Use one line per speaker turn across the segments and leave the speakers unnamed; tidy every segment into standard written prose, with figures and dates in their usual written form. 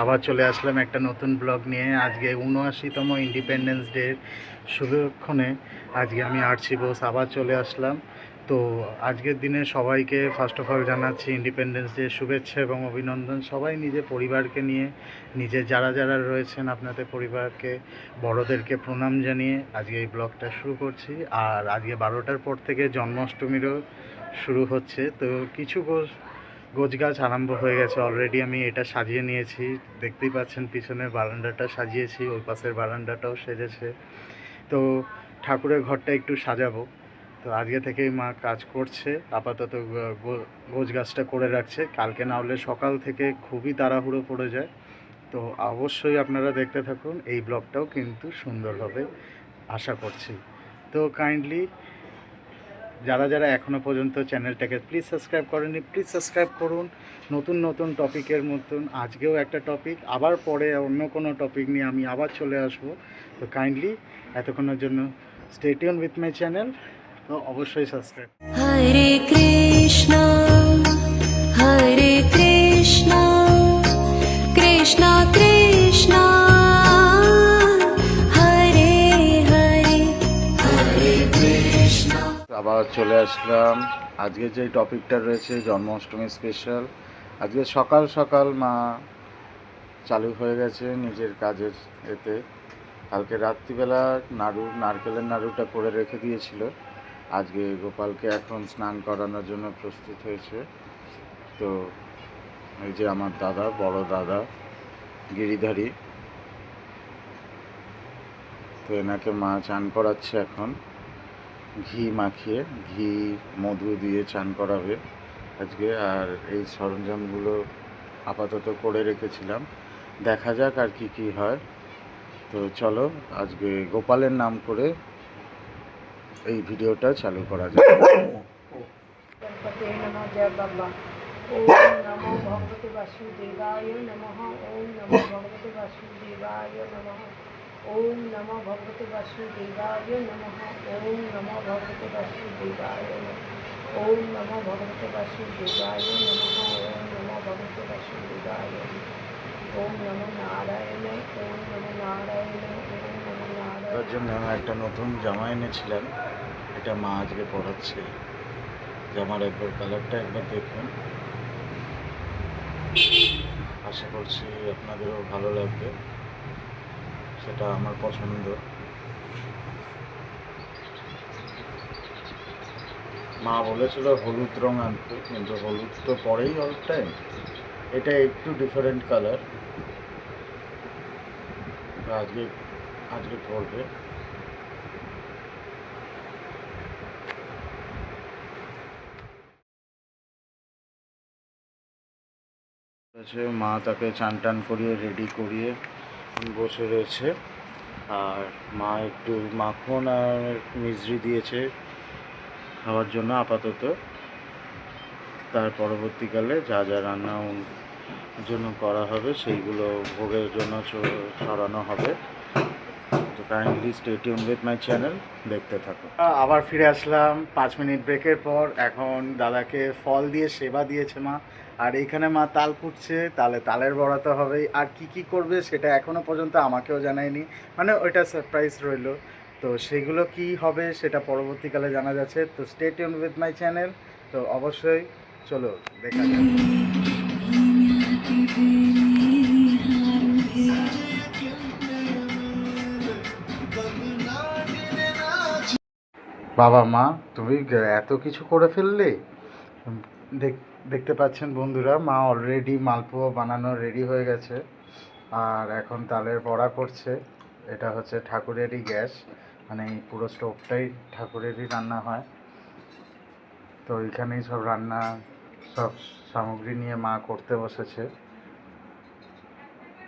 আবার চলে আসলাম একটা নতুন ব্লগ নিয়ে। আজকে ৭৯তম ইন্ডিপেন্ডেন্স ডের শুভক্ষণে আজকে আমি আরছি বোস আবার চলে আসলাম। তো আজকের দিনে সবাইকে ফার্স্ট অফ অল জানাচ্ছি ইন্ডিপেন্ডেন্স ডে শুভেচ্ছা এবং অভিনন্দন। সবাই নিজের পরিবারকে নিয়ে, নিজের যারা যারা রয়েছেন আপনাদের পরিবারকে, বড়োদেরকে প্রণাম জানিয়ে আজকে এই ব্লগটা শুরু করছি। আর আজকে 12টার পর থেকে জন্মাষ্টমীরও শুরু হচ্ছে। তো কিছু গোছগাছ আরম্ভ হয়ে গেছে অলরেডি। আমি এটা সাজিয়ে নিয়েছি, দেখতেই পাচ্ছেন পিছনের বারান্দাটা সাজিয়েছি, ওই পাশের বারান্দাটাও সেজেছে। তো ঠাকুরের ঘরটা একটু সাজাবো। তো আজকে থেকেই মা কাজ করছে, আপাতত গোছগাছটা করে রাখছে। কালকে না হলে সকাল থেকে খুবই তাড়াহুড়ো পড়ে যায়। তো অবশ্যই আপনারা দেখতে থাকুন, এই ব্লগটাও কিন্তু সুন্দর হবে আশা করছি। তো কাইন্ডলি যারা যারা এখনও পর্যন্ত চ্যানেলটাকে প্লিজ সাবস্ক্রাইব করেননি, প্লিজ সাবস্ক্রাইব করুন। নতুন নতুন টপিকের মতন আজকেও একটা টপিক, আবার পরে অন্য কোনো টপিক নিয়ে আমি আবার চলে আসব। তো কাইন্ডলি এতক্ষণের জন্য stay tune with my channel. তো অবশ্যই সাবস্ক্রাইব।
হরে কৃষ্ণ কৃষ্ণ কৃষ্ণ হরে হরে হরে কৃষ্ণ।
আবার চলে আসলাম। আজকে যে টপিকটা রয়েছে জন্মাষ্টমী স্পেশাল। আজকে সকাল সকাল মা চালু হয়ে গেছে নিজের কাজের এতে। কালকে রাত্রিবেলা নারকেলের নাড়ুটা করে রেখে দিয়েছিল। আজকে গোপালকে এখন স্নান করানোর জন্য প্রস্তুত হয়েছে। তো এই যে আমার দাদা, বড় দাদা গিরিধারী, তো এনাকে মা চান করাচ্ছে এখন। ঘি মাখিয়ে, ঘি মধু দিয়ে চান করাবে আজকে। আর এই সরঞ্জামগুলো আপাতত করে রেখেছিলাম, দেখা যাক আর কি কি হয়। তো চলো আজকে গোপালের নাম করে এই ভিডিওটা চালু করা যাক।
गणपते नमः। जय बाबा। ओम नमो भगवते वासुदेवाय नमः। ओम नमो भगवते वासुदेवाय नमः। ओम नमो भगवते वासुदेवाय नमः। ओम नमो भगवते वासुदेवाय नमः। ओम नमो भगवते वासुदेवाय नमः। ओम नमो भगवते वासुदेवाय नमः। ओम नमो नारायण। ओम नमो नारायण। ओम नमो नारायण।
তার জন্য একটা নতুন জামা এনেছিলাম, এটা মা আজকে পরাচ্ছে। জামার একবার কালারটা একবার দেখুন, আশা করছি আপনাদেরও ভালো লাগবে, সেটা আমার পছন্দ। মা বলেছিল হলুদ রং আনতে, কিন্তু হলুদ তো পরেই অল টাইম। এটা একটু ডিফারেন্ট কালার, আজকে আজকে পরবে। মা তাকে চান টান করিয়ে রেডি করিয়ে বসে রয়েছে। আর মা একটু মাখন আর মিছরি দিয়েছে খাওয়ার জন্য আপাতত। তার পরবর্তীকালে যা যা রান্না জন্য করা হবে সেইগুলো ভোগের জন্য ছড়ানো হবে। তো kindly stay tune with my channel, দেখতে থাকো। আবার ফিরে আসলাম 5 মিনিট ব্রেকের পর। এখন দাদাকে ফল দিয়ে সেবা দিয়েছে মা, আর এইখানে মা তাল কুটছে। তালের বড়া তো হবেই, আর কি কি করবে সেটা এখনও পর্যন্ত আমাকেও জানায়নি, মানে ওইটা সারপ্রাইজ রইল। তো সেগুলো কি হবে সেটা পরবর্তীকালে জানা যাচ্ছে। তো stay tune with my channel. তো অবশ্যই চলো দেখা যাক। বাবা মা, তুমি এত কিছু করে ফেললে। দেখতে পাচ্ছেন বন্ধুরা, মা অলরেডি মালপোয়া বানানো রেডি হয়ে গেছে। আর এখন তালের বড়া করছে। এটা হচ্ছে ঠাকুরেরই গ্যাস, মানে এই পুরো স্টোভটাই ঠাকুরেরই রান্না হয়। তো এইখানেই সব রান্না, সব সামগ্রী নিয়ে মা করতে বসেছে।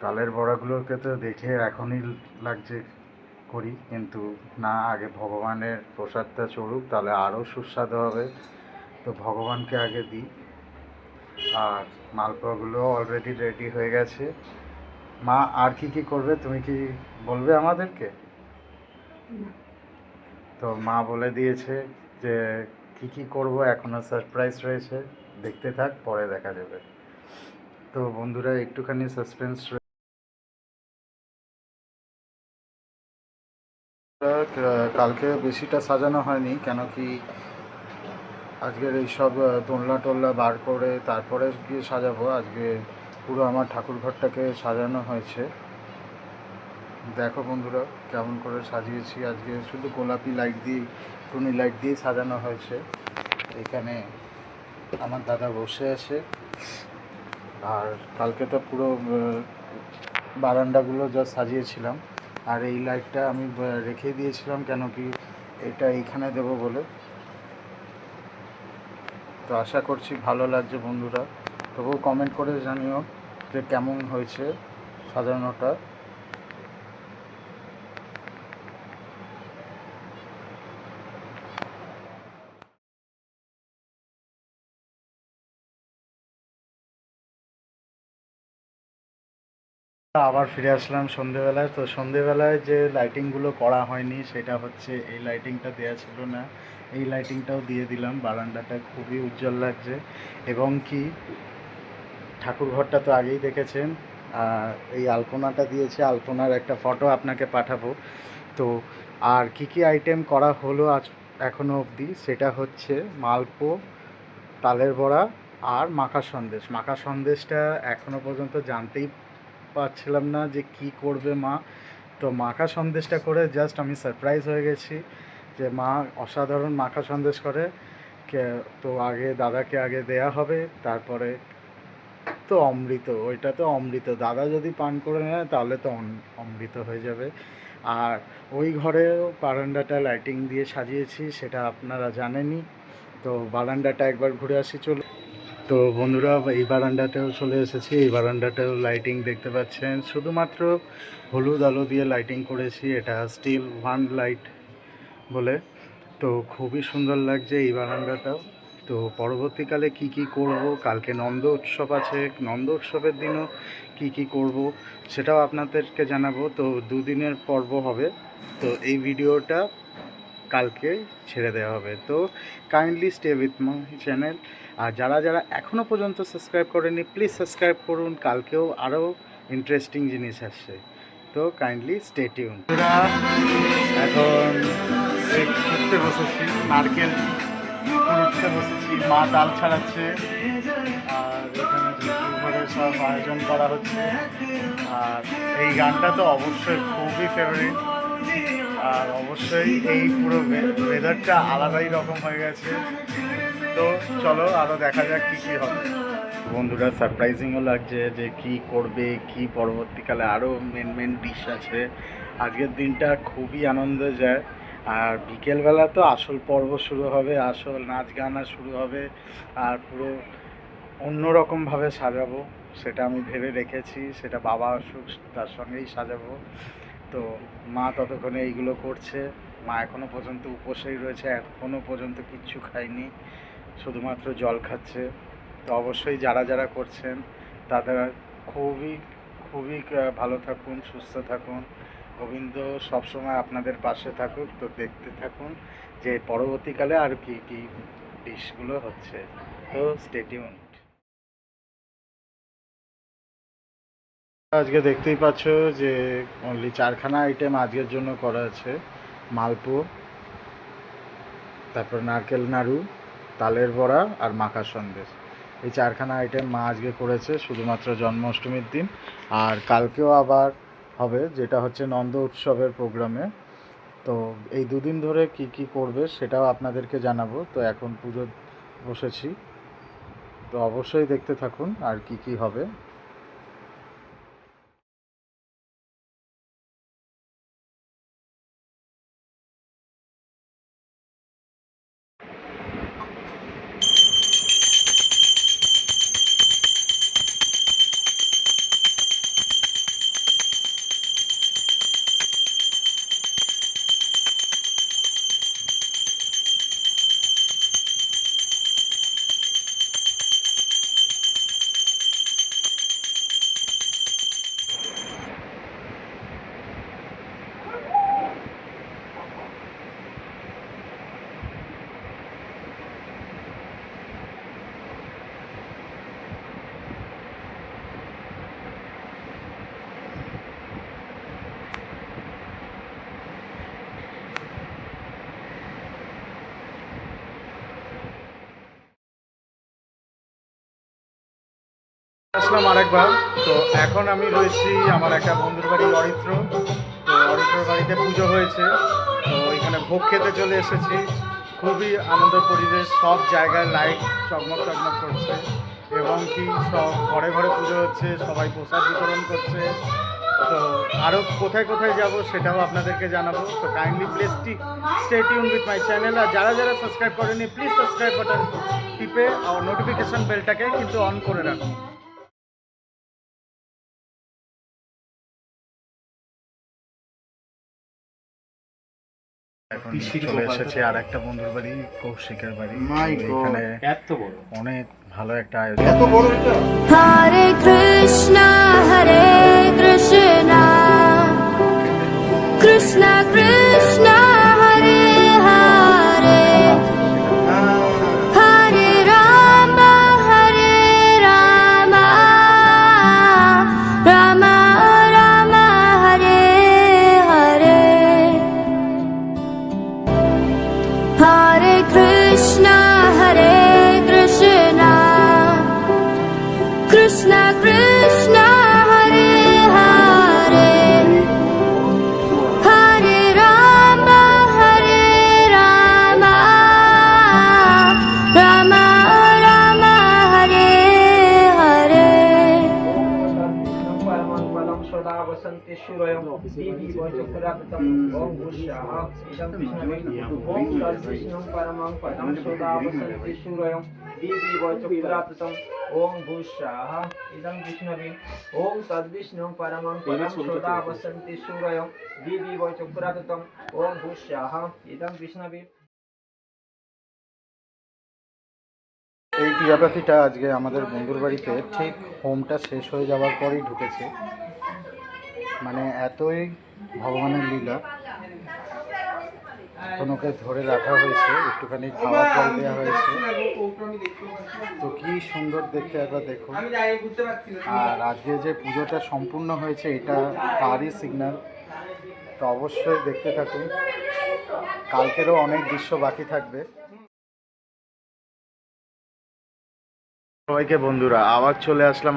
তালের বড়াগুলোকে তো দেখে এখনই লাগছে করি, কিন্তু না, আগে ভগবানের প্রসাদটা চড়ুক, তাহলে আরও সুস্বাদু হবে। তো ভগবানকে আগে দিই। আর মালপোয়াগুলো অলরেডি রেডি হয়ে গেছে। মা আর কি কি করবে তুমি কি বলবে আমাদেরকে? তো মা বলে দিয়েছে যে কি কি করব, এখনও সারপ্রাইজ রয়েছে, দেখতে থাক, পরে দেখা যাবে। তো বন্ধুরা একটুখানি সাসপেন্স কালকে বেশিটা সাজানো হয়নি, কেন কি আজকের এইসব দোলনা টোলনা বার করে তারপরে গিয়ে সাজাবো। আজকে পুরো আমার ঠাকুর ঘরটাকে সাজানো হয়েছে। দেখো বন্ধুরা কেমন করে সাজিয়েছি। আজকে শুধু গোলাপি লাইট দিয়ে, টুনি লাইট দিয়ে সাজানো হয়েছে। এখানে আমার দাদা বসে আছে, আর কালকে তো পুরো বারান্দাগুলো যা সাজিয়েছিলাম। আর এই লাইটটা আমি রেখে দিয়েছিলাম, কেন কি এটা এইখানে দেবো বলে। তো আশা করছি ভালো লাগছে বন্ধুরা। তবুও কমেন্ট করে জানিও যে কেমন হয়েছে সাজানোটা। আবার ফিরে আসলাম সন্ধেবেলায়। তো সন্ধেবেলায় যে লাইটিংগুলো করা হয়নি সেটা হচ্ছে, এই লাইটিংটা দেওয়া ছিল না, এই লাইটিংটাও দিয়ে দিলাম। বারান্দাটা খুবই উজ্জ্বল লাগছে। এবং কি ঠাকুর ঘরটা তো আগেই দেখেছেন, আর এই আলপনাটা দিয়েছে, আলপনার একটা ফটো আপনাকে পাঠাবো। তো আর কি কি আইটেম করা হলো আজ এখনও অবধি, সেটা হচ্ছে মালপো, তালের বড়া আর মাখা সন্দেশ। মাখা সন্দেশটা এখনও পর্যন্ত জানতেই পারছিলাম না যে কি করবে মা। তো মাখা সন্দেশটা করে জাস্ট আমি সারপ্রাইজ হয়ে গেছি যে মা অসাধারণ মাখা সন্দেশ করে। তো আগে দাদাকে আগে দেয়া হবে, তারপরে তো অমৃত, ওইটা তো অমৃত। দাদা যদি পান করে নেয় তাহলে তো অমৃত হয়ে যাবে। আর ওই ঘরেও বারান্দাটা লাইটিং দিয়ে সাজিয়েছি, সেটা আপনারা জানেনই। তো বারান্দাটা একবার ঘুরে আসি চলো। তো বন্ধুরা এই বারান্দাতেও চলে এসেছি। এই বারান্দাতেও লাইটিং দেখতে পাচ্ছেন, শুধুমাত্র হলুদ আলো দিয়ে লাইটিং করেছি। এটা স্টিল ওয়ান লাইট বলে। তো খুবই সুন্দর লাগছে এই বারান্দাটাও। তো পরবর্তীকালে কি কি করব, কালকে নন্দ উৎসব আছে, নন্দ উৎসবের দিনও কি কি করব সেটাও আপনাদেরকে জানাবো। তো দুদিনের পর্ব হবে, তো এই ভিডিওটা কালকে ছেড়ে দেওয়া হবে। তো kindly stay with my channel. আর যারা যারা এখনও পর্যন্ত সাবস্ক্রাইব করেনি প্লিজ সাবস্ক্রাইব করুন, কালকেও আরও ইন্টারেস্টিং জিনিস আসছে। তো কাইন্ডলি স্টে টিউন। এখন উঠতে বসেছি, নারকেল উঠতে বসেছি, মা তাল ছাড়াচ্ছে, আর এখানে ঘরে সব আয়োজন করা হচ্ছে। আর এই গানটা তো অবশ্যই খুবই ফেভারিট, আর অবশ্যই এই পুরো ওয়েদারটা আলাদাই রকম হয়ে গেছে। তো চলো আরও দেখা যাক কী কী হবে। বন্ধুরা সারপ্রাইজিংও লাগছে যে কি করবে, কি পরবর্তীকালে আরও মেন ডিশ আছে। আজকের দিনটা খুবই আনন্দ যায়। আর বিকেলবেলা তো আসল পর্ব শুরু হবে, আসল নাচ গানা শুরু হবে। আর পুরো অন্যরকমভাবে সাজাবো, সেটা আমি ভেবে রেখেছি। সেটা বাবা আসুক তার সঙ্গেই সাজাবো। তো মা ততক্ষণে এইগুলো করছে। মা এখনও পর্যন্ত উপোসেই রয়েছে, এখনও পর্যন্ত কিচ্ছু খায়নি, শুধুমাত্র জল খাচ্ছে। তো অবশ্যই যারা যারা করছেন তারা খুবই খুবই ভালো থাকুন, সুস্থ থাকুন। গোবিন্দ সবসময় আপনাদের পাশে থাকুক। তো দেখতে থাকুন যে পরবর্তীকালে আর কি কি ডিশগুলো হচ্ছে। তো স্টে টিউনড। আজকে দেখতেই পাচ্ছ যে অনলি 4খানা আইটেম আজকের জন্য করা আছে। মালপো, তারপর নারকেল নাড়ু, তালের বড়া আর মাখা সন্দেশ। এই 4খানা আইটেম মা আজকে করেছে শুধুমাত্র জন্মাষ্টমীর দিন। আর কালকেও আবার হবে, যেটা হচ্ছে নন্দ উৎসবের প্রোগ্রামে। তো এই দুদিন ধরে কি কি করবে সেটাও আপনাদেরকে জানাবো। তো এখন পুজো বসেছি, তো অবশ্যই দেখতে থাকুন আর কি কি হবে। আসলাম আরেকবার। তো এখন আমি রয়েছি আমার একটা বন্ধুর বাড়ি অরিত্র। তো অরিত্রর বাড়িতে পুজো হয়েছে, তো এখানে ভোগ খেতে চলে এসেছি। খুবই আনন্দ পরিবেশ, সব জায়গায় লাইট চকমক চকমক করছে এবং কি সব ঘরে ঘরে পুজো হচ্ছে, সবাই প্রসাদ বিতরণ করছে। তো আরও কোথায় কোথায় যাব সেটাও আপনাদেরকে জানাবো। তো kindly please stay tune with my channel. আর যারা যারা সাবস্ক্রাইব করেনি প্লিজ সাবস্ক্রাইব বাটন টিপে আর নোটিফিকেশন বেলটাকে কিন্তু অন করে রাখুন। এখন চলে এসেছি আর একটা বন্ধুর বাড়ি, কৌশিকের বাড়ি। এখানে অনেক ভালো একটা আয়োজন।
Hare Krishna, Hare Krishna, Krishna Krishna, Hare Hare, Hare Rama, Hare Rama, Rama Rama, Hare Hare, Hare Krishna, Hare Krishna, Krishna Krishna, Hare Hare, Hare Rama, Hare Rama, Rama Rama, Hare Hare.
परमं पदं सदा वसन्ति सूरयं देवी वैचक्रातं ॐ भूष्याः इदं विष्णवे ॐ तद्विष्णुं परमं पदं सदा वसन्ति सूरयं देवी वैचक्रातं ॐ भूष्याः इदं विष्णवे ॐ तद्विष्णुं परमं पदं सदा वसन्ति सूरयं देवी वैचक्रातं ॐ भूष्याः इदं विष्णवे।
এই টিয়া পাখিটা আজকে আমাদের বন্ধুর বাড়িতে ঠিক হোমটা শেষ হয়ে যাওয়ার পরেই ঢুকেছে। মানে এতই ভগবানের লীলা। এখন ওকে ধরে রাখা হয়েছে, একটুখানি খাওয়া জল দেওয়া হয়েছে। তো কি সুন্দর দেখতে একবার দেখুন। আর আজকে যে পুজোটা সম্পূর্ণ হয়েছে এটা তারই সিগন্যাল। তো অবশ্যই দেখতে থাকুন, কালকেরও অনেক দৃশ্য বাকি থাকবে। সবাইকে বন্ধুরা আবার চলে আসলাম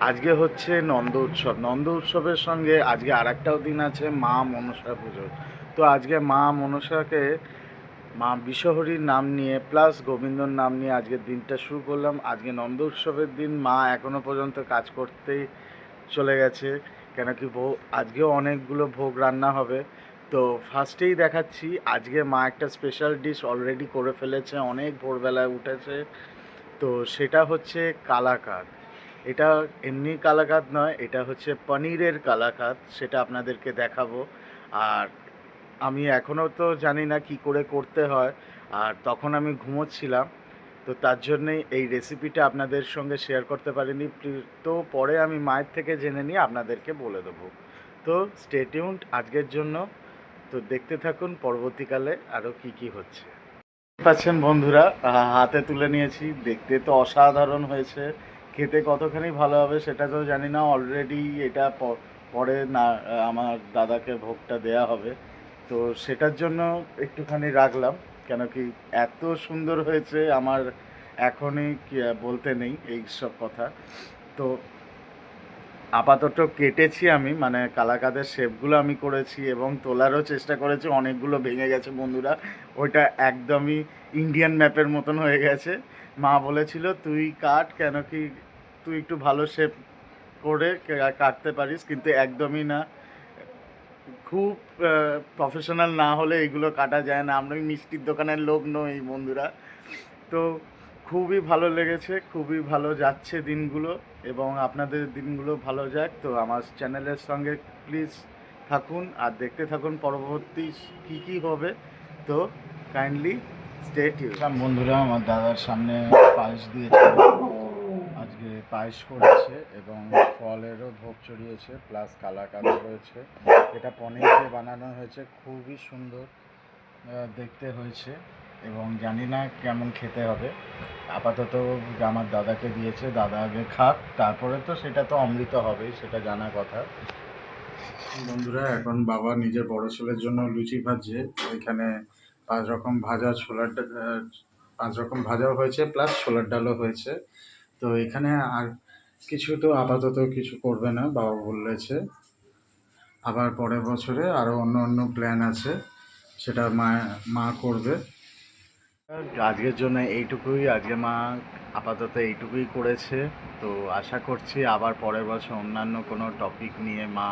আজকে হচ্ছে নন্দ উৎসব। নন্দ উৎসবের সঙ্গে আজকে আর একটাও দিন আছে মা মনসা পুজো। তো আজকে মা মনসাকে, মা বিশ্বহরির নাম নিয়ে প্লাস গোবিন্দর নাম নিয়ে আজকের দিনটা শুরু করলাম। আজকে নন্দ উৎসবের দিন মা এখনও পর্যন্ত কাজ করতেই চলে গেছে, কেন কি আজকেও অনেকগুলো ভোগ রান্না হবে। তো ফার্স্টেই দেখাচ্ছি, আজকে মা একটা স্পেশাল ডিশ অলরেডি করে ফেলেছে, অনেক ভোরবেলায় উঠেছে। তো সেটা হচ্ছে কালাকাঁদ। এটা এমনি কালাকাঁদ নয়, এটা হচ্ছে পনিরের কালাকাঁদ, সেটা আপনাদেরকে দেখাবো। আর আমি এখনও তো জানি না কি করে করতে হয়, আর তখন আমি ঘুমোচ্ছিলাম, তো তার জন্যেই এই রেসিপিটা আপনাদের সঙ্গে শেয়ার করতে পারিনি। তো পরে আমি মায়ের থেকে জেনে নিয়ে আপনাদেরকে বলে দেবো। তো স্টে টিউনড আজকের জন্য। তো দেখতে থাকুন পরবর্তীকালে আরও কি হচ্ছে। পাচ্ছেন বন্ধুরা, হাতে তুলে নিয়েছি, দেখতে তো অসাধারণ হয়েছে, খেতে কতখানি ভালো হবে সেটা তো জানি না। অলরেডি এটা পরে না আমার দাদাকে ভোগটা দেয়া হবে, তো সেটার জন্য একটুখানি রাখলাম, কেন কি এত সুন্দর হয়েছে আমার এখনই বলতে নেই এই সব কথা। তো আপাতত কেটেছি আমি, মানে কালাকাঁদের শেপগুলো আমি করেছি এবং তোলারও চেষ্টা করেছি, অনেকগুলো ভেঙে গেছে বন্ধুরা। ওইটা একদমই ইন্ডিয়ান ম্যাপের মতন হয়ে গেছে। মা বলেছিল তুই কাট, কেন কি তুই একটু ভালো শেপ করে কাটতে পারিস, কিন্তু একদমই না, খুব প্রফেশনাল না হলে এগুলো কাটা যায় না। আমরা মিষ্টির দোকানের লোক নই বন্ধুরা। তো খুবই ভালো লেগেছে, খুবই ভালো যাচ্ছে দিনগুলো, এবং আপনাদের দিনগুলো ভালো যাক। তো আমার চ্যানেলের সঙ্গে প্লিজ থাকুন আর দেখতে থাকুন পরবর্তী কী হবে। তো কাইন্ডলি স্টে টিউন। বন্ধুরা আমার দাদার সামনে পায়েস দিয়েছে, আজকে পায়েস করেছে এবং ফলেরও ভোগ চড়িয়েছে, প্লাস কালাকাঁদ রয়েছে। এটা পনির দিয়ে বানানো হয়েছে, খুবই সুন্দর দেখতে হয়েছে এবং জানি না কেমন খেতে হবে। আপাতত আমার দাদাকে দিয়েছে, দাদা আগে খাক, তারপরে তো সেটা তো অমৃত হবেই, সেটা জানা কথা। বন্ধুরা এখন বাবা নিজের বড় ছেলের জন্য লুচি ভাজছে। ওইখানে 5 রকম ভাজা, 5 রকম ভাজাও হয়েছে, প্লাস ছোলার ডালও হয়েছে। তো এখানে আর কিছু তো আপাতত কিছু করবে না, বাবা বলেছে। আবার পরের বছরে আরও অন্য অন্য প্ল্যান আছে, সেটা মা মা করবে। আজকের জন্য এইটুকুই, আজকে মা আপাতত এইটুকুই করেছে। তো আশা করছি আবার পরের বছর অন্যান্য কোনো টপিক নিয়ে মা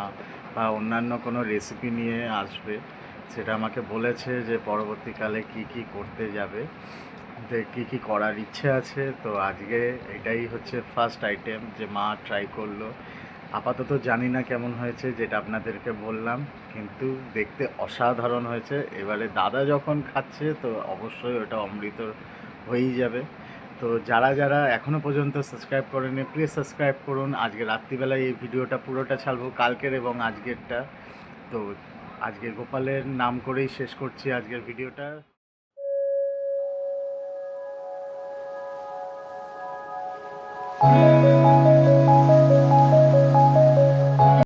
বা অন্যান্য কোনো রেসিপি নিয়ে আসবে। সেটা আমাকে বলেছে যে পরবর্তীকালে কি কি করতে যাবে, যে কী কী করার ইচ্ছে আছে। তো আজকে এটাই হচ্ছে ফার্স্ট আইটেম যে মা ট্রাই করলো। আপাতত জানি না কেমন হয়েছে, যেটা আপনাদেরকে বললাম, কিন্তু দেখতে অসাধারণ হয়েছে। এবারে দাদা যখন খাচ্ছে তো অবশ্যই ওটা অমৃত হয়েই যাবে। তো যারা যারা এখনও পর্যন্ত সাবস্ক্রাইব করেনি প্লিজ সাবস্ক্রাইব করুন। আজকে রাত্রিবেলায় এই ভিডিওটা পুরোটা ছাড়বো, কালকের এবং আজকেরটা। তো আজকে গোপালের নাম করেই শেষ করছি আজকের ভিডিওটা।
Thank